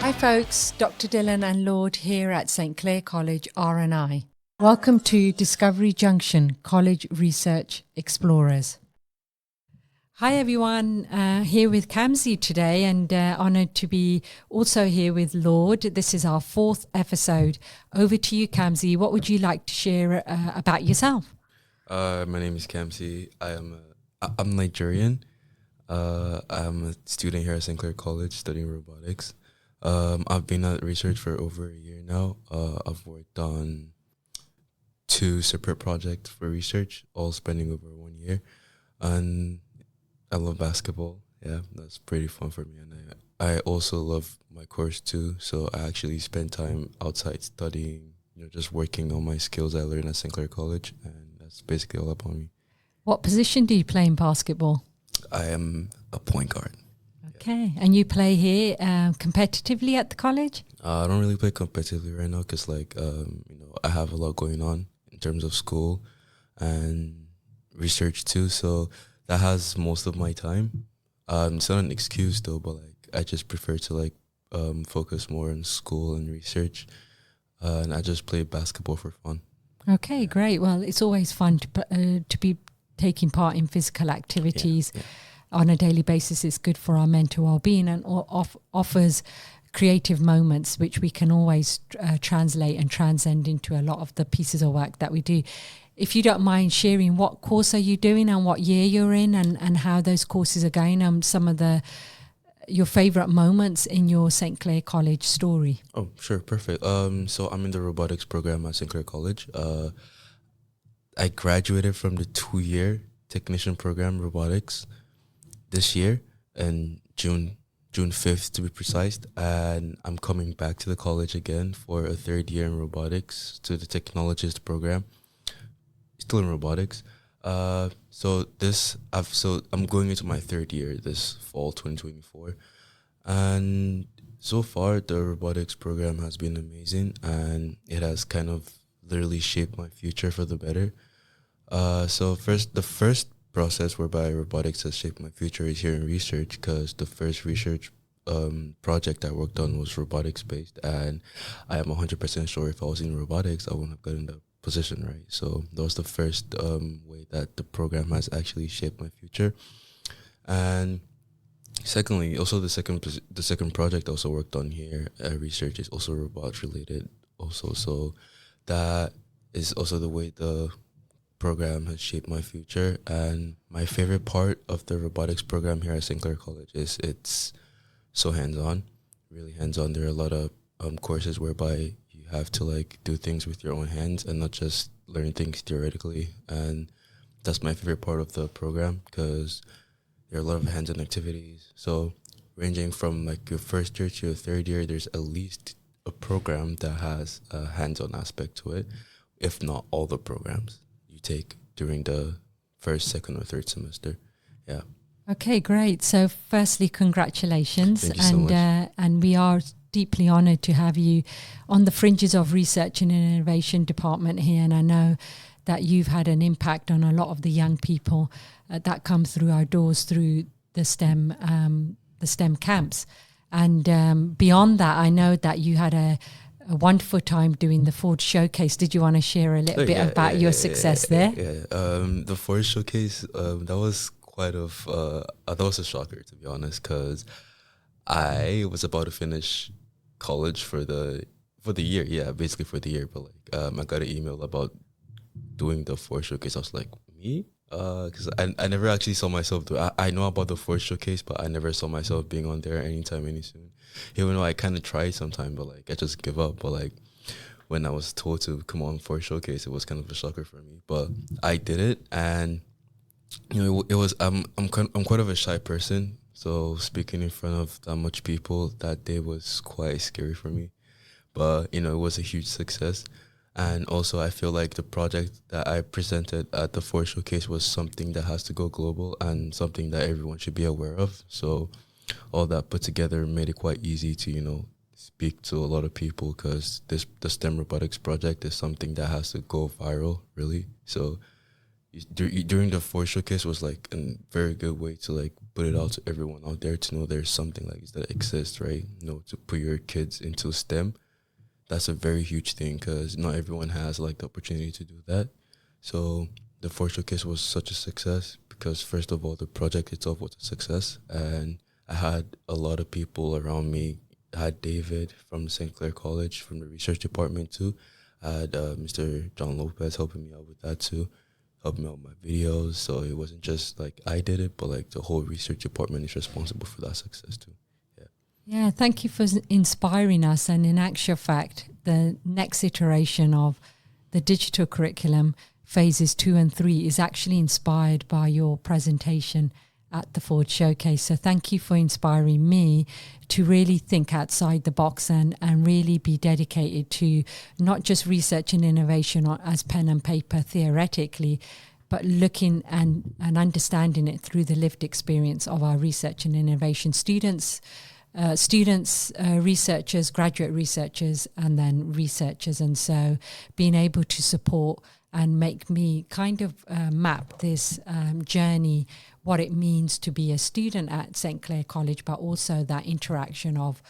Hi folks, Dr. Dylan and Lord here at St Clair College R&I. Welcome to Discovery Junction, College Research Explorers. Hi everyone, here with Kamsi today and honoured to be also here with Lord. This is our fourth episode. Over to you, Kamsi. What would you like to share about yourself? My name is Kamsi. I'm Nigerian. I'm a student here at St Clair College studying robotics. I've been at research for over a year now. I've worked on 2 separate projects for research, all spanning over 1 year. And I love basketball. Yeah, that's pretty fun for me. And I also love my course too. So I actually spend time outside studying, just working on my skills I learned at St Clair College. And that's basically all upon me. What position do you play in basketball? I am a point guard. Okay, and you play here competitively at the college? I don't really play competitively right now because, I have a lot going on in terms of school and research too. So that has most of my time. It's not an excuse though, but I just prefer to focus more on school and research. And I just play basketball for fun. Okay, great. Well, it's always fun to be taking part in physical activities on a daily basis. It's good for our mental well-being and offers creative moments which we can always translate and transcend into a lot of the pieces of work that we do. If you don't mind sharing, what course are you doing and what year you're in and how those courses are going, some of your favourite moments in your St Clair College story? Oh, sure. Perfect. So I'm in the robotics program at St Clair College. I graduated from the 2-year technician program robotics this year in June 5th to be precise, and I'm coming back to the college again for a 3rd year in robotics to the technologist program, still in robotics. So I'm going into my 3rd year this fall 2024, and so far the robotics program has been amazing, and it has kind of literally shaped my future for the better. So the first process whereby robotics has shaped my future is here in research, because the first research project I worked on was robotics based, and I am 100% sure if I was in robotics I wouldn't have gotten the position, right? So that was the first way that the program has actually shaped my future. And secondly, also the second project I also worked on here at research is also robots related also. So that is also the way the program has shaped my future. And my favorite part of the robotics program here at St Clair College is it's so hands-on, really hands-on. There are a lot of courses whereby you have to do things with your own hands and not just learn things theoretically. And that's my favorite part of the program, because there are a lot of hands-on activities. So ranging from your 1st year to your 3rd year, there's at least a program that has a hands-on aspect to it, if not all the programs you take during the 1st, 2nd, or 3rd semester. Yeah. Okay, great. So firstly, congratulations. Thank you so much. And we are deeply honoured to have you on the fringes of research and innovation department here. And I know that you've had an impact on a lot of the young people that come through our doors through the STEM camps. And beyond that, I know that you had a wonderful time doing the Ford Showcase. Did you want to share a little bit about your success there? The Ford Showcase, that was that was a shocker, to be honest, because I was about to finish college for the year, basically for the year. But I got an email about doing the Ford Showcase. I was like, me? Because I never actually saw myself do it. I know about the Ford Showcase, but I never saw myself being on there anytime, any soon. Even though I kind of tried sometime, but I just give up. But when I was told to come on Ford Showcase, it was kind of a shocker for me. But I did it, and it was I'm quite of a shy person, so speaking in front of that much people that day was quite scary for me. But it was a huge success. And also, I feel like the project that I presented at the Ford Showcase was something that has to go global and something that everyone should be aware of. So all that put together made it quite easy to, speak to a lot of people, because the STEM robotics project is something that has to go viral, really. So during the Ford showcase was like a very good way to like put it out to everyone out there to know there's something like this that exists, right? To put your kids into STEM. That's a very huge thing because not everyone has like the opportunity to do that. So the Ford showcase was such a success because first of all, the project itself was a success, and I had a lot of people around me. I had David from St. Clair College from the research department too. I had Mr. John Lopez helping me out with that too, helping me out with my videos. So it wasn't just like I did it, but like the whole research department is responsible for that success too. Yeah, thank you for inspiring us. And in actual fact, the next iteration of the digital curriculum, phases 2 and 3, is actually inspired by your presentation at the Ford Showcase. So thank you for inspiring me to really think outside the box and really be dedicated to not just research and innovation as pen and paper theoretically, but looking and understanding it through the lived experience of our research and innovation students, researchers, graduate researchers, and then researchers. And so being able to support and make me kind of map this journey, what it means to be a student at St. Clair College, but also that interaction of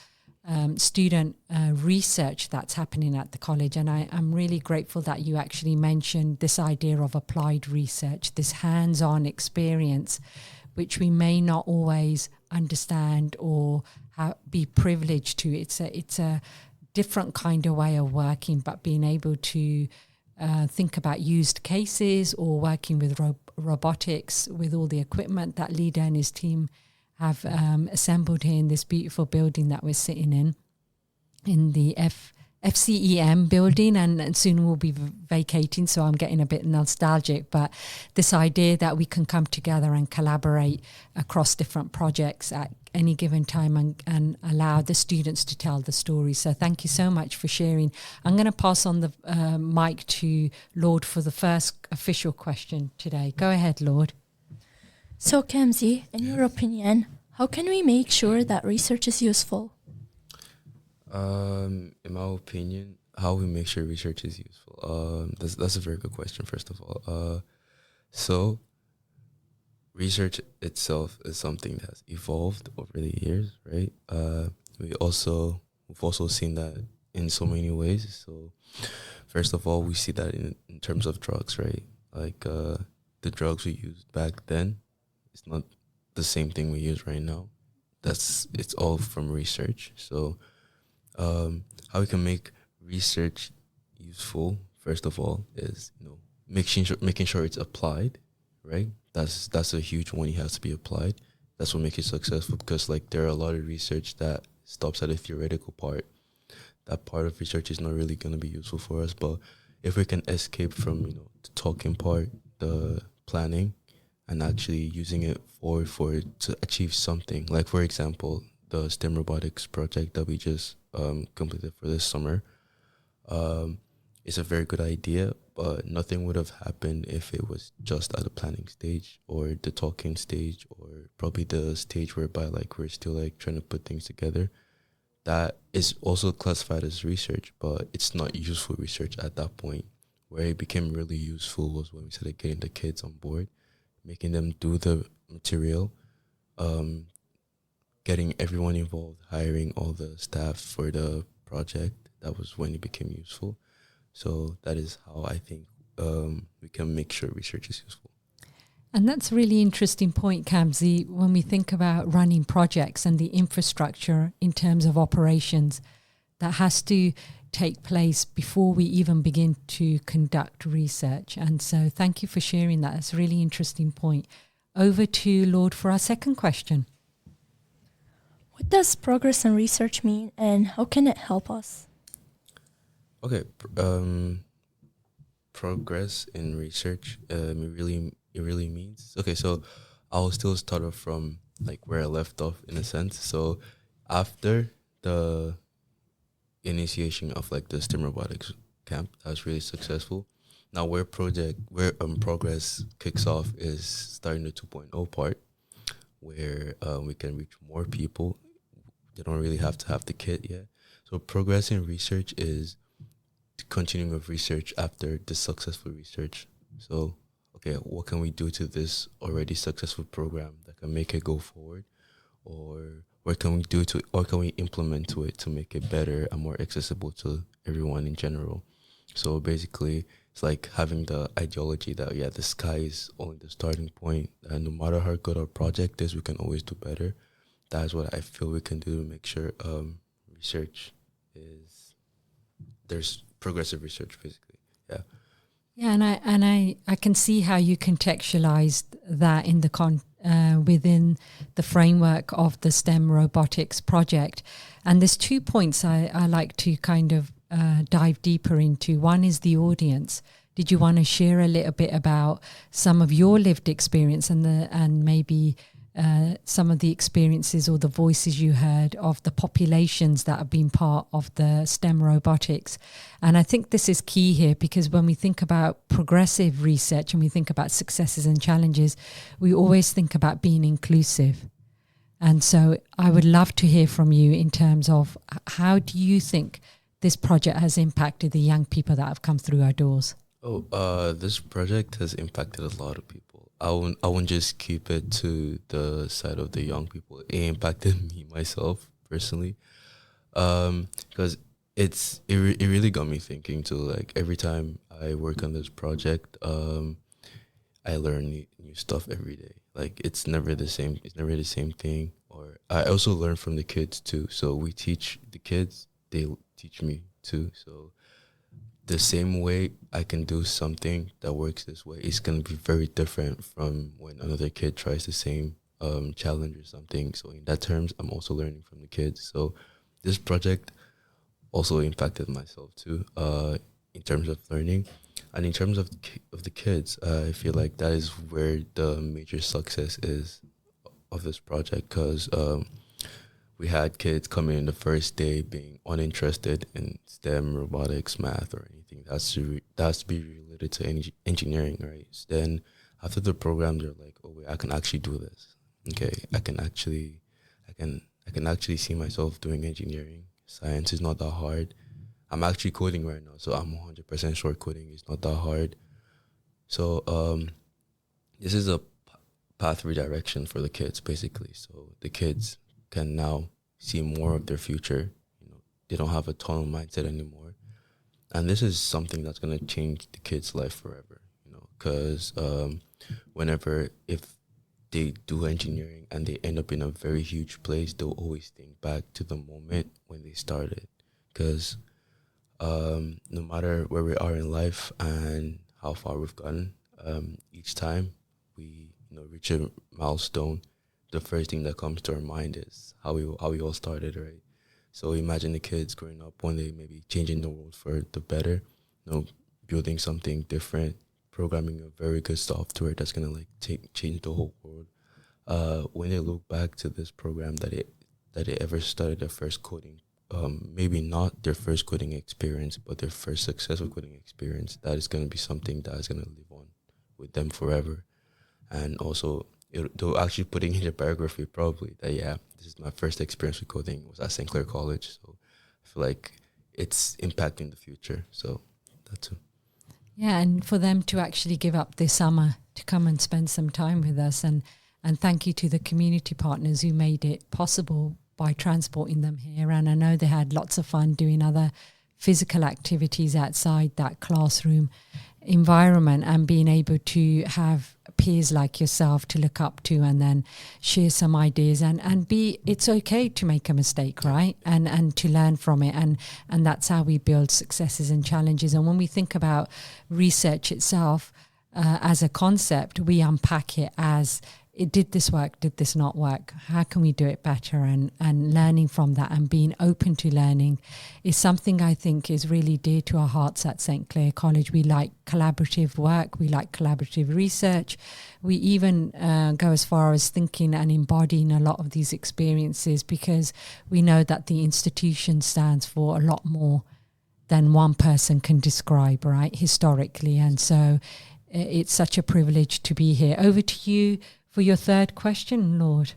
student research that's happening at the college. And I'm really grateful that you actually mentioned this idea of applied research, this hands-on experience, which we may not always understand or be privileged to. It's a different kind of way of working, but being able to think about used cases or working with robotics with all the equipment that Leader and his team have assembled here in this beautiful building that we're sitting in the FCEM building, and soon we'll be vacating, so I'm getting a bit nostalgic. But this idea that we can come together and collaborate across different projects at any given time and allow the students to tell the story. So thank you so much for sharing. I'm going to pass on the mic to Lord for the first official question today. Go ahead, Lord. So Kamzi, in your opinion, how can we make sure that research is useful? In my opinion, how we make sure research is useful. That's a very good question, first of all. So research itself is something that has evolved over the years, right? We've also seen that in so many ways. So first of all, we see that in terms of drugs, right? Like the drugs we used back then, it's not the same thing we use right now. It's all from research. So how we can make research useful, first of all, is making sure it's applied, right? That's a huge one. It has to be applied. That's what makes it successful, because like there are a lot of research that stops at a theoretical part. That part of research is not really going to be useful for us. But if we can escape from the talking part, the planning, and actually using it to achieve something, like for example, the STEM robotics project that we just completed for this summer. It's a very good idea, but nothing would have happened if it was just at the planning stage or the talking stage, or probably the stage whereby like we're still like trying to put things together. That is also classified as research, but it's not useful research at that point. Where it became really useful was when we started getting the kids on board, making them do the material, getting everyone involved, hiring all the staff for the project. That was when it became useful. So that is how I think we can make sure research is useful. And that's a really interesting point, Kamzi, when we think about running projects and the infrastructure in terms of operations that has to take place before we even begin to conduct research. And so thank you for sharing that. It's a really interesting point. Over to Lord for our second question. What does progress in research mean, and how can it help us? Okay, progress in research, it really means, okay, so I'll still start off from like where I left off in a sense. So after the initiation of like the STEM robotics camp, that was really successful. Now where progress kicks off is starting the 2.0 part, where we can reach more people. They don't really have to have the kit yet. So progress in research is continuing with research after the successful research. So, okay, okay, what can we do to this already successful program that can make it go forward, or what can we do to, or can we implement to it to make it better and more accessible to everyone in general. So basically, it's like having the ideology that, yeah, the sky is only the starting point, and no matter how good our project is, we can always do better. That is what I feel we can do to make sure research is, there's progressive research, basically. Yeah. Yeah, I can see how you contextualized that in the within the framework of the STEM robotics project. And there's 2 points I like to kind of dive deeper into. One is the audience. Did you want to share a little bit about some of your lived experience and maybe some of the experiences or the voices you heard of the populations that have been part of the STEM robotics? And I think this is key here, because when we think about progressive research and we think about successes and challenges, we always think about being inclusive. And so I would love to hear from you in terms of how do you think this project has impacted the young people that have come through our doors? This project has impacted a lot of people. I won't just keep it to the side of the young people. It impacted me myself personally, because it really got me thinking too. Like every time I work on this project, I learn new stuff every day. Like it's never the same. It's never the same thing. Or I also learn from the kids too. So we teach the kids, they teach me too. So the same way I can do something that works this way, it's going to be very different from when another kid tries the same challenge or something. So in that terms, I'm also learning from the kids. So this project also impacted myself too, in terms of learning. And in terms of the kids, I feel like that is where the major success is of this project, because we had kids coming in the first day being uninterested in STEM, robotics, math, or anything that's to be related to engineering, right? So then after the program, they're like, "Oh wait, I can actually do this. Okay, I can actually see myself doing engineering. Science is not that hard. I'm actually coding right now, so I'm 100% sure coding is not that hard. So this is a path redirection for the kids, basically. So the kids can now see more of their future. You know, they don't have a tunnel mindset anymore, and this is something that's gonna change the kids' life forever. You know, because if they do engineering and they end up in a very huge place, they'll always think back to the moment when they started, because no matter where we are in life and how far we've gotten, each time we reach a milestone, the first thing that comes to our mind is how we all started, right? So imagine the kids growing up one day, maybe changing the world for the better, building something different, programming a very good software that's gonna change the whole world. When they look back to this program that they ever started their first coding, maybe not their first coding experience, but their first successful coding experience, that is going to be something that is going to live on with them forever. And also, they'll actually put it in their biography probably that, yeah, this is my first experience with coding was at St. Clair College. So I feel like it's impacting the future. So that's it. Yeah, and for them to actually give up this summer to come and spend some time with us, and thank you to the community partners who made it possible by transporting them here. And I know they had lots of fun doing other physical activities outside that classroom environment, and being able to have peers like yourself to look up to and then share some ideas and be, it's okay to make a mistake, right? And to learn from it. And that's how we build successes and challenges. And when we think about research itself as a concept, we unpack it as, did this work? Did this not work? How can we do it better? And learning from that and being open to learning is something I think is really dear to our hearts at St. Clair College. We like collaborative work. We like collaborative research. We even go as far as thinking and embodying a lot of these experiences, because we know that the institution stands for a lot more than one person can describe, right, historically. And so it's such a privilege to be here. Over to you for your third question, Lord.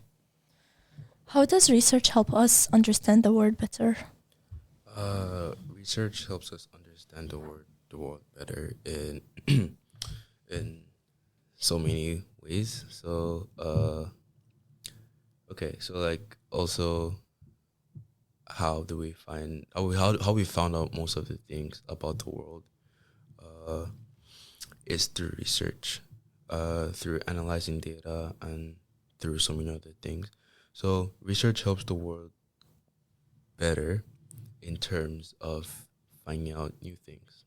How does research help us understand the world better? Research helps us understand the world better in so many ways. So okay, so like also how do we find how we found out most of the things about the world uh, is through research, through analyzing data and through so many other things. So research helps the world better in terms of finding out new things.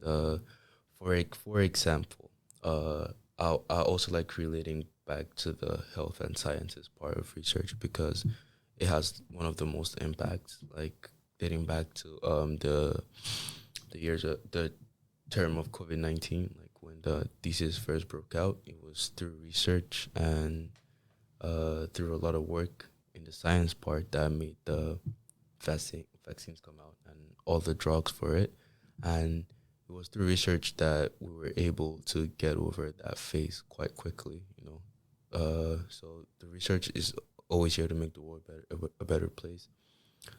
For example, I also like relating back to the health and sciences part of research because it has one of the most impacts. Like dating back to the term of COVID-19, like when the disease first broke out, it was through research and through a lot of work in the science part that made the vaccines come out and all the drugs for it. And it was through research that we were able to get over that phase quite quickly, you know. So the research is always here to make the world a better place.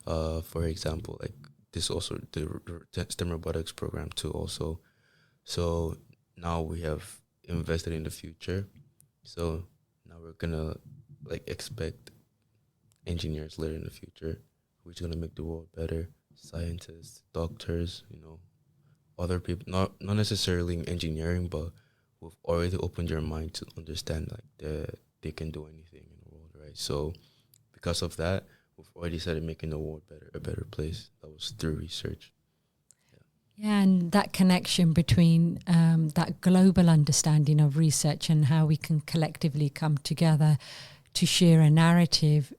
For example, like this also the STEM robotics program too also. So now we have invested in the future. So now we're gonna like expect engineers later in the future, which are gonna make the world better. Scientists, doctors, you know, other people, not necessarily in engineering, but who've already opened their mind to understand like they can do anything in the world, right? So because of that, we've already started making the world a better place. That was through research. Yeah, and that connection between that global understanding of research and how we can collectively come together to share a narrative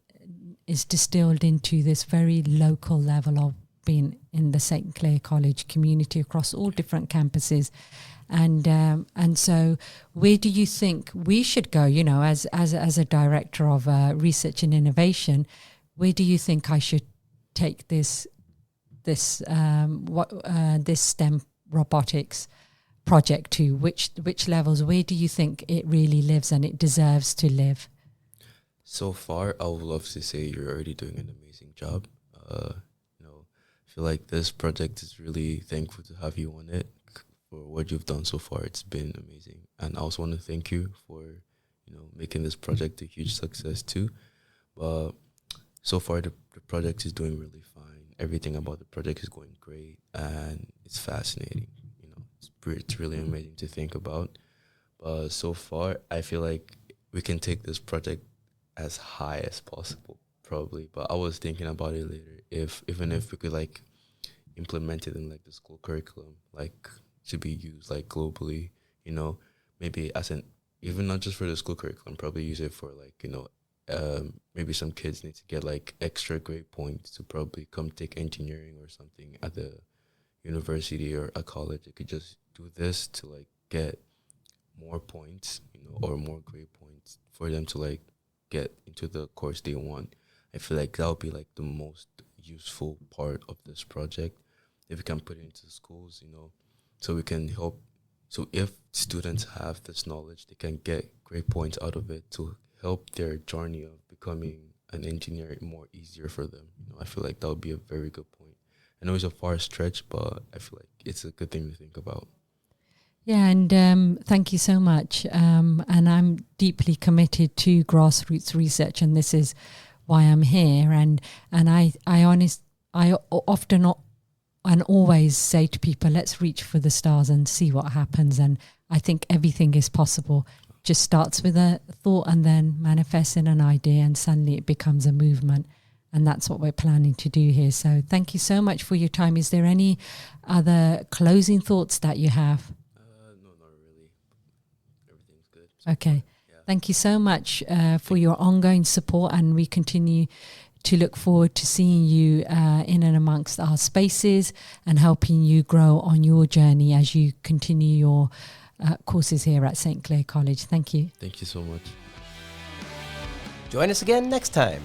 is distilled into this very local level of being in the St. Clair College community across all different campuses. And so where do you think we should go, you know, as a director of research and innovation, where do you think I should take this STEM robotics project to? Which levels? Where do you think it really lives and it deserves to live? So far, I would love to say you're already doing an amazing job. You know, I feel like this project is really thankful to have you on it for what you've done so far. It's been amazing, and I also want to thank you for making this project a huge success too. But so far, the project is doing really fine. Everything about the project is going great, and it's fascinating. You know, it's really amazing to think about. But so far, I feel like we can take this project as high as possible, probably. But I was thinking about it later. Even if we could like implement it in like the school curriculum, like to be used like globally, maybe as an even not just for the school curriculum, probably use it for like maybe some kids need to get like extra grade points to probably come take engineering or something at the university or a college. They could just do this to like get more points, or more grade points for them to like get into the course they want. I feel like that would be like the most useful part of this project if we can put it into schools, so we can help. So if students have this knowledge, they can get great points out of it to help their journey of becoming an engineer more easier for them. I feel like that would be a very good point. I know it's a far stretch, but I feel like it's a good thing to think about. Yeah, and thank you so much. And I'm deeply committed to grassroots research, and this is why I'm here. And I often and always say to people, let's reach for the stars and see what happens. And I think everything is possible. Just starts with a thought and then manifests in an idea, and suddenly it becomes a movement. And that's what we're planning to do here. So thank you so much for your time. Is there any other closing thoughts that you have? No, not really. Everything's good. So okay. Yeah. Thank you so much for your ongoing support, and we continue to look forward to seeing you in and amongst our spaces and helping you grow on your journey as you continue your courses here at St. Clair College. Thank you. Thank you so much. Join us again next time